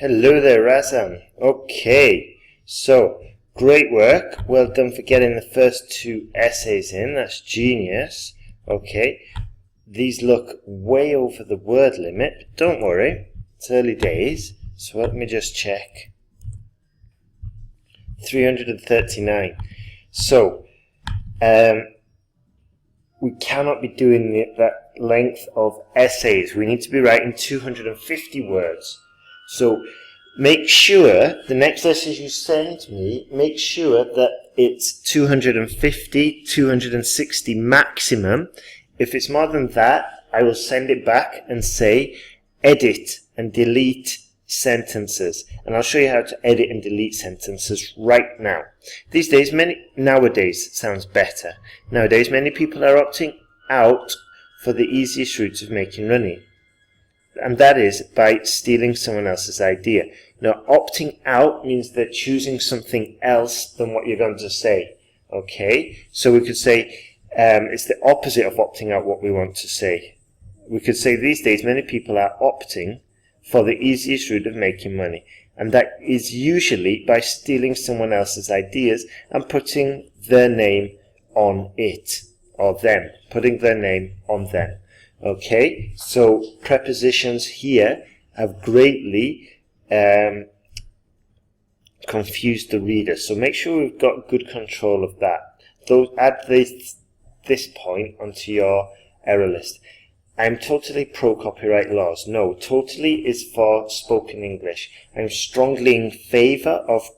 Hello there, Razan. Okay, so great work. Well done for getting the first two essays in. That's genius. Okay, these look way over the word limit, but don't worry, it's early days. So let me just check. 339. So, we cannot be doing that length of essays. We need to be writing 250 words. So make sure the next essay you send me, make sure that it's 250, 260 maximum. If it's more than that, I will send it back and say edit and delete sentences. And I'll show you how to edit and delete sentences right now. Nowadays sounds better. Nowadays many people are opting out for the easiest route of making money. And that is by stealing someone else's idea. Now, opting out means they're choosing something else than what you're going to say. Okay? So we could say it's the opposite of opting out what we want to say. We could say these days many people are opting for the easiest route of making money. And that is usually by stealing someone else's ideas and putting their name on it. Or them. Putting their name on them. Okay, so prepositions here have greatly confused the reader. So make sure we've got good control of that. Add this point onto your error list. I'm totally pro copyright laws. No, totally is for spoken English. I'm strongly in favour of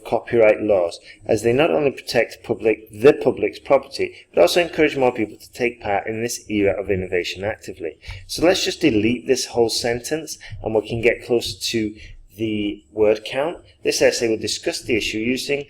copyright laws, as they not only protect the public's property, but also encourage more people to take part in this era of innovation actively. So let's just delete this whole sentence and we can get closer to the word count. This essay will discuss the issue using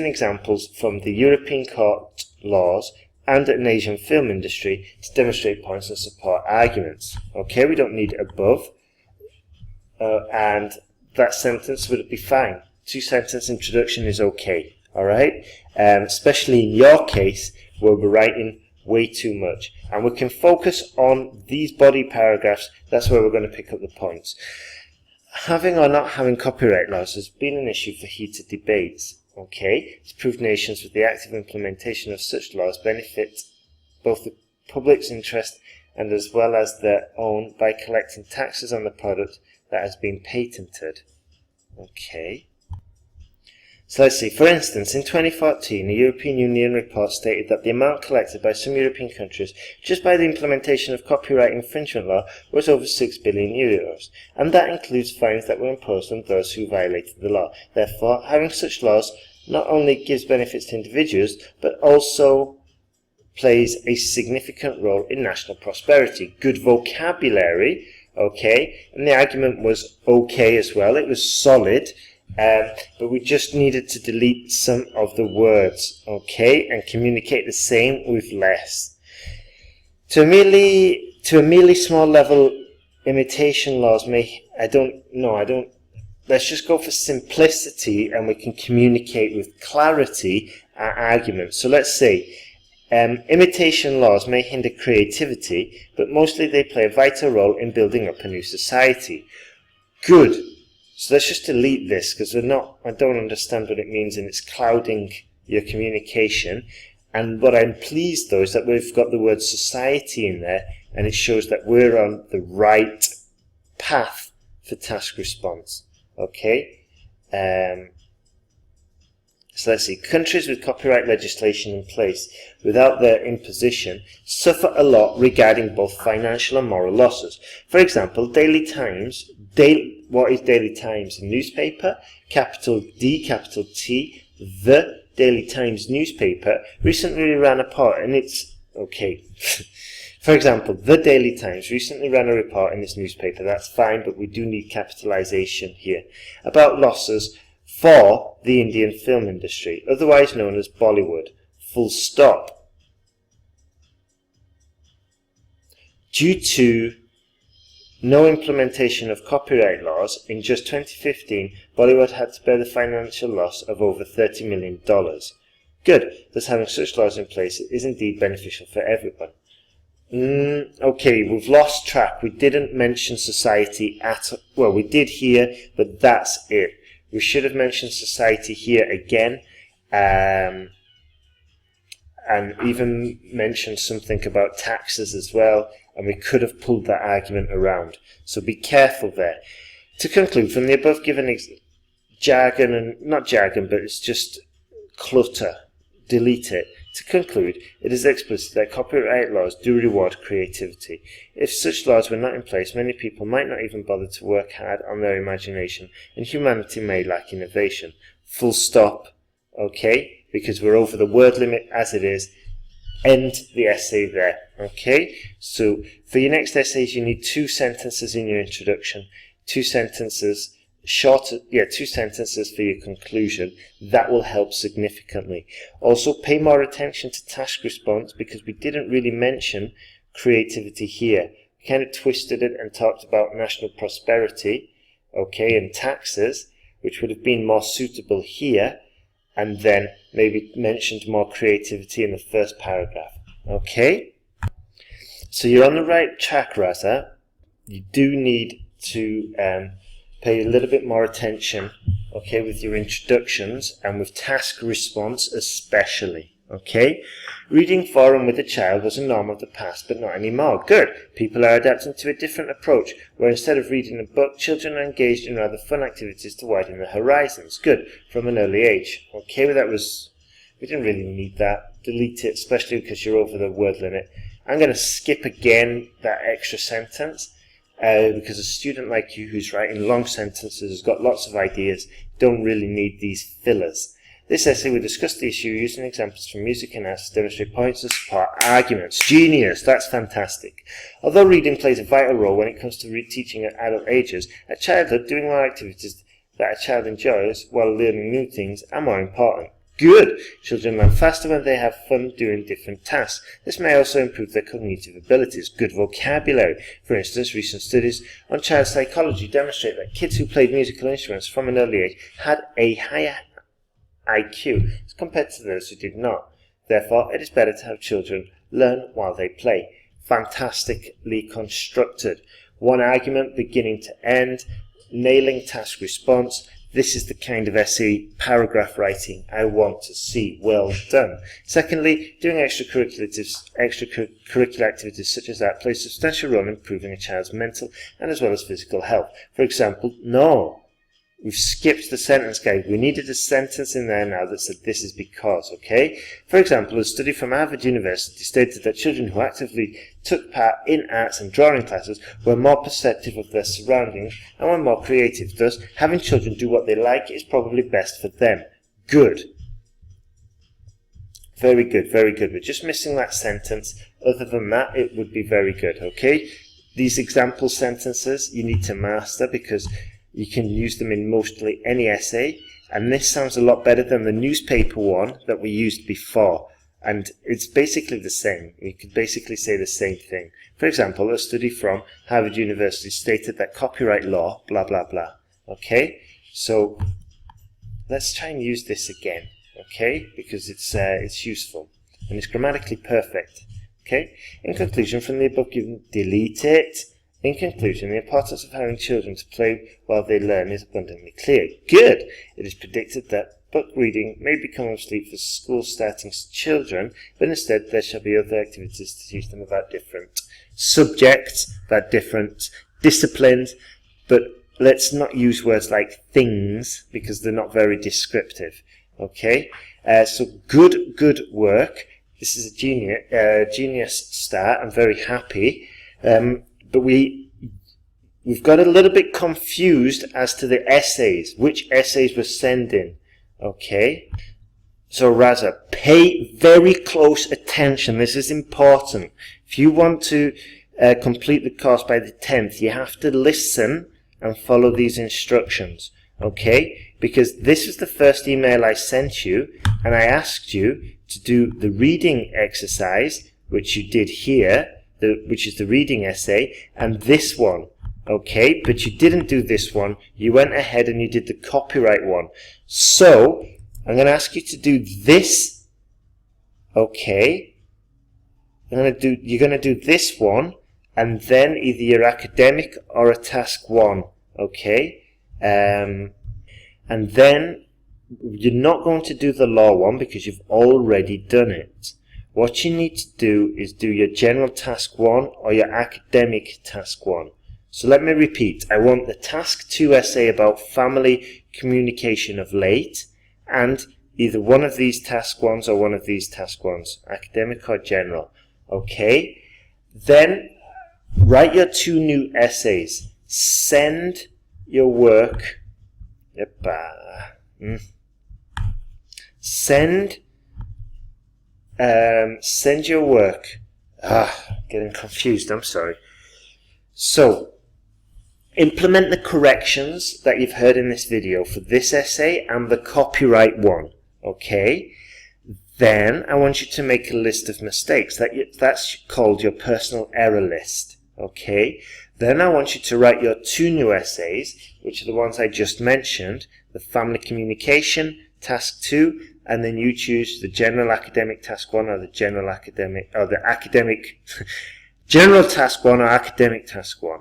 examples from the European court laws and an Asian film industry to demonstrate points and support arguments. Okay, we don't need above, and that sentence would be fine. Two-sentence introduction is okay, alright? Especially in your case, where we're writing way too much. And we can focus on these body paragraphs. That's where we're going to pick up the points. Having or not having copyright laws has been an issue for heated debates, okay? It's proved nations with the active implementation of such laws benefit both the public's interest and as well as their own by collecting taxes on the product that has been patented. Okay. So let's see. For instance, in 2014, a European Union report stated that the amount collected by some European countries just by the implementation of copyright infringement law was over €6 billion, and that includes fines that were imposed on those who violated the law. Therefore, having such laws not only gives benefits to individuals, but also plays a significant role in national prosperity. Good vocabulary. Okay, and the argument was okay as well. It was solid, but we just needed to delete some of the words, okay, and communicate the same with less. To a merely small level, imitation laws let's just go for simplicity and we can communicate with clarity our argument. So let's say, imitation laws may hinder creativity, but mostly they play a vital role in building up a new society. Good. So let's just delete this because I don't understand what it means and it's clouding your communication. And what I'm pleased though is that we've got the word society in there and it shows that we're on the right path for task response. Okay? So let's see, countries with copyright legislation in place without their imposition suffer a lot regarding both financial and moral losses. For example, Daily Times, what is Daily Times? A newspaper, capital D, capital T, the Daily Times newspaper recently ran a report and it's, okay. For example, the Daily Times recently ran a report in this newspaper, that's fine, but we do need capitalization here, about losses for the Indian film industry, otherwise known as Bollywood. Full stop. Due to no implementation of copyright laws, in just 2015, Bollywood had to bear the financial loss of over $30 million. Good, thus having such laws in place is indeed beneficial for everyone. Okay, we've lost track. We didn't mention society well, we did here, but that's it. We should have mentioned society here again, and even mentioned something about taxes as well, and we could have pulled that argument around. So be careful there. To conclude, from the above given jargon, and not jargon, but it's just clutter, delete it. To conclude, it is explicit that copyright laws do reward creativity. If such laws were not in place, many people might not even bother to work hard on their imagination, and humanity may lack innovation. Full stop. Okay? Because we're over the word limit as it is. End the essay there. Okay? So, for your next essays, you need 2 sentences in your introduction, 2 sentences two sentences for your conclusion. That will help significantly. Also, pay more attention to task response, because we didn't really mention creativity here. We kind of twisted it and talked about national prosperity, okay, and taxes, which would have been more suitable here, and then maybe mentioned more creativity in the first paragraph. Okay? So you're on the right track, RAZA. You do need to pay a little bit more attention, okay, with your introductions and with task response especially, okay? Reading for and with a child was a norm of the past, but not anymore. Good. People are adapting to a different approach, where instead of reading a book, children are engaged in rather fun activities to widen their horizons. Good. From an early age. Okay, well we didn't really need that. Delete it, especially because you're over the word limit. I'm going to skip again that extra sentence. Because a student like you who's writing long sentences has got lots of ideas, don't really need these fillers. This essay will discuss the issue using examples from music and arts to demonstrate points of support arguments. Genius, that's fantastic. Although reading plays a vital role when it comes to teaching at adult ages, at childhood, doing more activities that a child enjoys while learning new things are more important. Good! Children learn faster when they have fun doing different tasks. This may also improve their cognitive abilities. Good vocabulary. For instance, recent studies on child psychology demonstrate that kids who played musical instruments from an early age had a higher IQ as compared to those who did not. Therefore, it is better to have children learn while they play. Fantastically constructed. One argument beginning to end. Nailing task response. This is the kind of essay paragraph writing I want to see. Well done. Secondly, doing extracurricular activities such as that plays a substantial role in improving a child's mental and as well as physical health. For example, no. We've skipped the sentence, guys. We needed a sentence in there now that said this is because, okay? For example, a study from Harvard University stated that children who actively took part in arts and drawing classes were more perceptive of their surroundings and were more creative. Thus, having children do what they like is probably best for them. Good. Very good, very good. We're just missing that sentence. Other than that, it would be very good, okay? These example sentences you need to master because you can use them in mostly any essay, and this sounds a lot better than the newspaper one that we used before, and it's basically the same. You could basically say the same thing. For example, a study from Harvard University stated that copyright law, blah blah blah. Okay, so let's try and use this again, okay, because it's useful and it's grammatically perfect. Okay, in conclusion, from the above given, delete it. In conclusion, the importance of having children to play while they learn is abundantly clear. Good! It is predicted that book reading may become obsolete for school-starting children, but instead there shall be other activities to teach them about different subjects, about different disciplines, but let's not use words like things, because they're not very descriptive. Okay? So good work. This is a genius start. I'm very happy. But we've got a little bit confused as to the essays, which essays we're sending. Okay? So RAZA, pay very close attention. This is important. If you want to complete the course by the 10th, you have to listen and follow these instructions. Okay? Because this is the first email I sent you, and I asked you to do the reading exercise, which you did here, which is the reading essay, and this one, okay? But you didn't do this one. You went ahead and you did the copyright one. So, I'm going to ask you to do this, okay? you're gonna do this one, and then either your academic or a task 1, okay? And then you're not going to do the law one because you've already done it. What you need to do is do your general task 1 or your academic task 1. So let me repeat. I want the task 2 essay about family communication of late, and either one of these task 1s or one of these task 1s, academic or general. Okay? Then write your 2 new essays. Send your work. Send your work. Getting confused, I'm sorry. So, implement the corrections that you've heard in this video for this essay and the copyright one, okay? Then I want you to make a list of mistakes. That's called your personal error list, okay? Then I want you to write your 2 new essays, which are the ones I just mentioned, the family communication, task 2, and then you choose the general academic task 1 or the general academic, or the academic, general task 1 or academic task 1.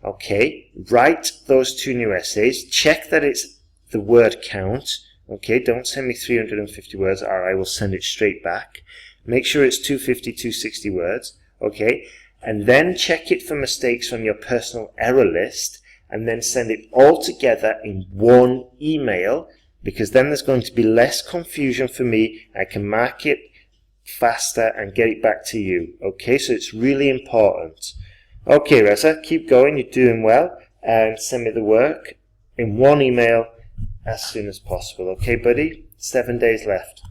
Okay, write those 2 new essays, check that it's the word count, okay, don't send me 350 words or I will send it straight back. Make sure it's 250, 260 words, okay, and then check it for mistakes on your personal error list, and then send it all together in one email, because then there's going to be less confusion for me. I can mark it faster and get it back to you, okay, so it's really important. Okay, RAZA, keep going, you're doing well, and send me the work in one email as soon as possible. Okay, buddy? 7 days left.